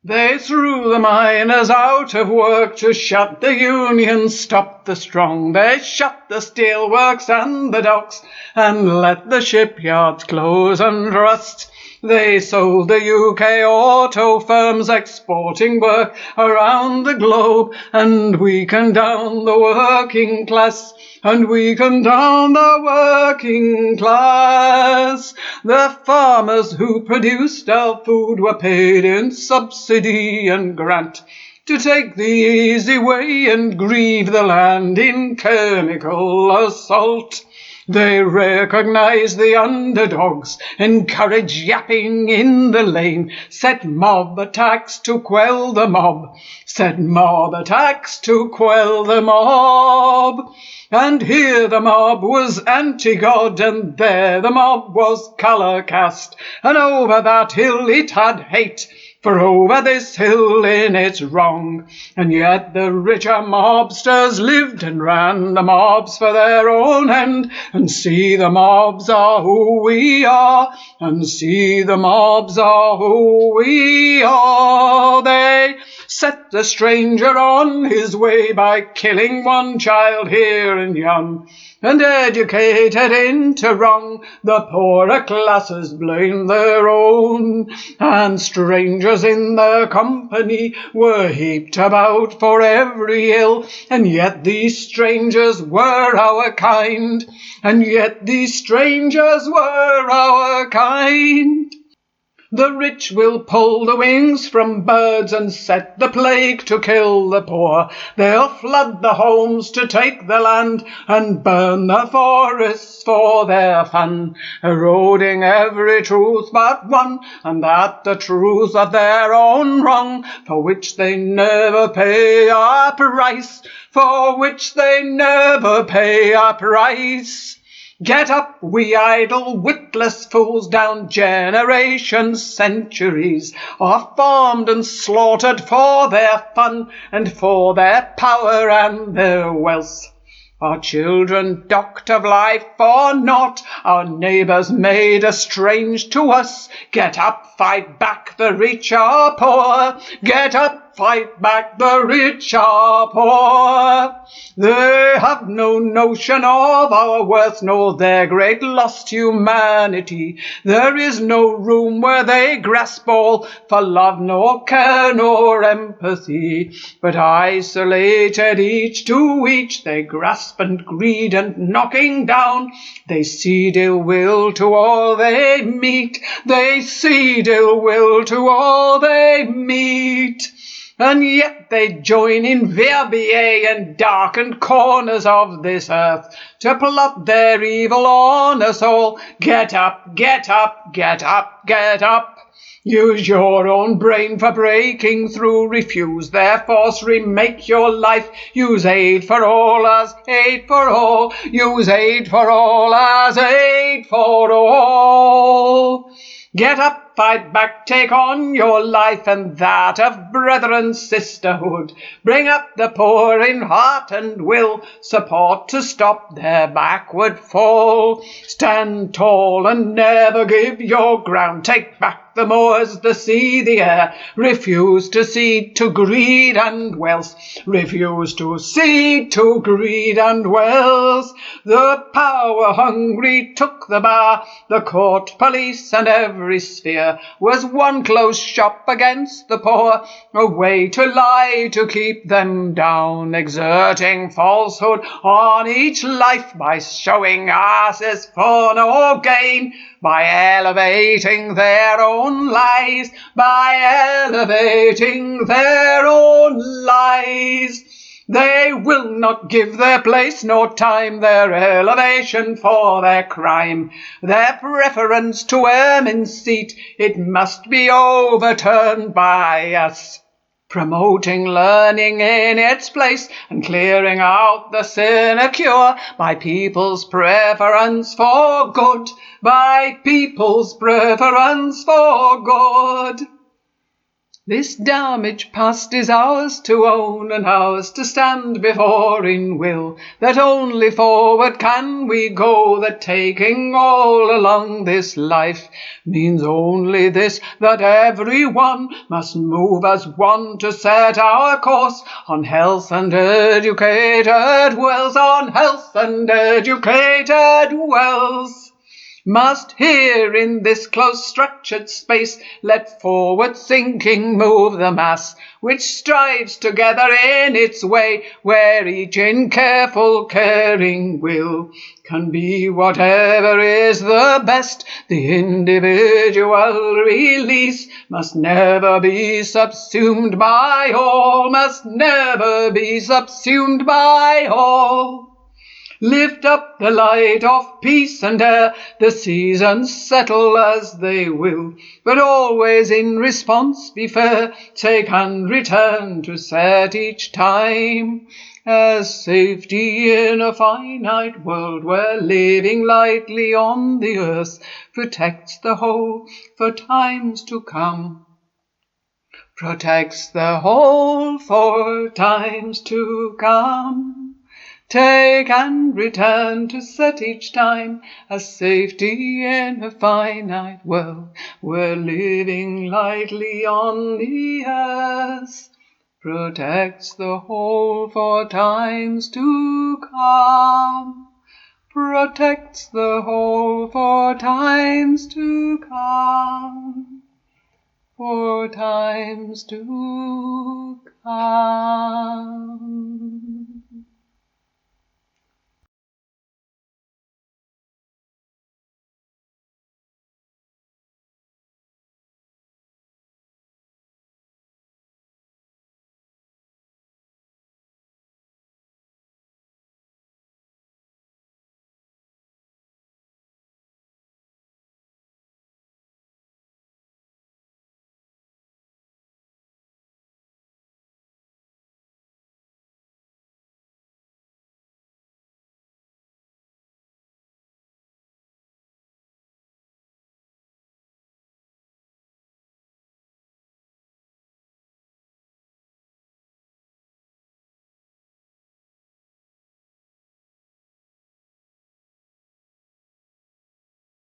They threw the miners out of work to shut the unions, stop the strong. They shut the steelworks and the docks and let the shipyards close and rust. They sold the UK auto firms exporting work around the globe and weakened down the working class. And weakened down the working class. The farmers who produced our food were paid in subsidy and grant to take the easy way and grieve the land in chemical assault. They recognise the underdogs, encourage yapping in the lane, set mob attacks to quell the mob, set mob attacks to quell the mob. And here the mob was anti-God, and there the mob was colour cast, and over that hill it had hate, for over this hill in its wrong. And yet the richer mobsters lived and ran the mobs for their own end. And see, the mobs are who we are, and see, the mobs are who we are. They set the stranger on his way by killing one child here and yon, and educated into wrong the poorer classes blame their own, and strangers in their company were heaped about for every ill, and yet these strangers were our kind, and yet these strangers were our kind. The rich will pull the wings from birds and set the plague to kill the poor. They'll flood the homes to take the land and burn the forests for their fun, eroding every truth but one, and that the truth of their own wrong, for which they never pay a price, for which they never pay a price. Get up, we idle, witless fools, down generations, centuries, are farmed and slaughtered for their fun and for their power and their wealth. Our children docked of life for naught, our neighbours made estranged to us. Get up, fight back, the rich are poor. Get up, fight back, the rich are poor. They have no notion of our worth, nor their great lost humanity. There is no room where they grasp all, for love nor care nor empathy. But isolated each to each, they grasp and greed and knocking down. They seed ill will to all they meet. They seed ill will to all they meet. And yet they join in verbier and darkened corners of this earth to plot their evil on us all. Get up, get up, get up, get up. Use your own brain for breaking through. Refuse their force, remake your life. Use aid for all as aid for all. Use aid for all as aid for all. Get up, fight back, take on your life and that of brethren sisterhood. Bring up the poor in heart and will, support to stop their backward fall. Stand tall and never give your ground. Take back the moors, the sea, the air. Refuse to cede to greed and wealth. Refuse to cede to greed and wealth. The power-hungry took the bar, the court, police, and every sphere was one close shop against the poor, a way to lie to keep them down, exerting falsehood on each life by showing asses for no gain, by elevating their own lies, by elevating their own lies. They will not give their place nor time, their elevation for their crime, their preference to ermine's seat, it must be overturned by us. Promoting learning in its place and clearing out the sinecure by people's preference for good, by people's preference for good. This damage past is ours to own and ours to stand before in will, that only forward can we go, that taking all along this life means only this, that every one must move as one to set our course on health and educated wills, on health and educated wills. Must here in this close structured space let forward thinking move the mass, which strives together in its way, where each in careful caring will can be whatever is the best. The individual release must never be subsumed by all, must never be subsumed by all. Lift up the light of peace and air, the seasons settle as they will, but always in response be fair, take and return to set each time. As safety in a finite world where living lightly on the earth protects the whole for times to come. Protects the whole for times to come. Take and return to set each time as safety in a finite world, where living lightly on the earth protects the whole for times to come. Protects the whole for times to come. For times to come.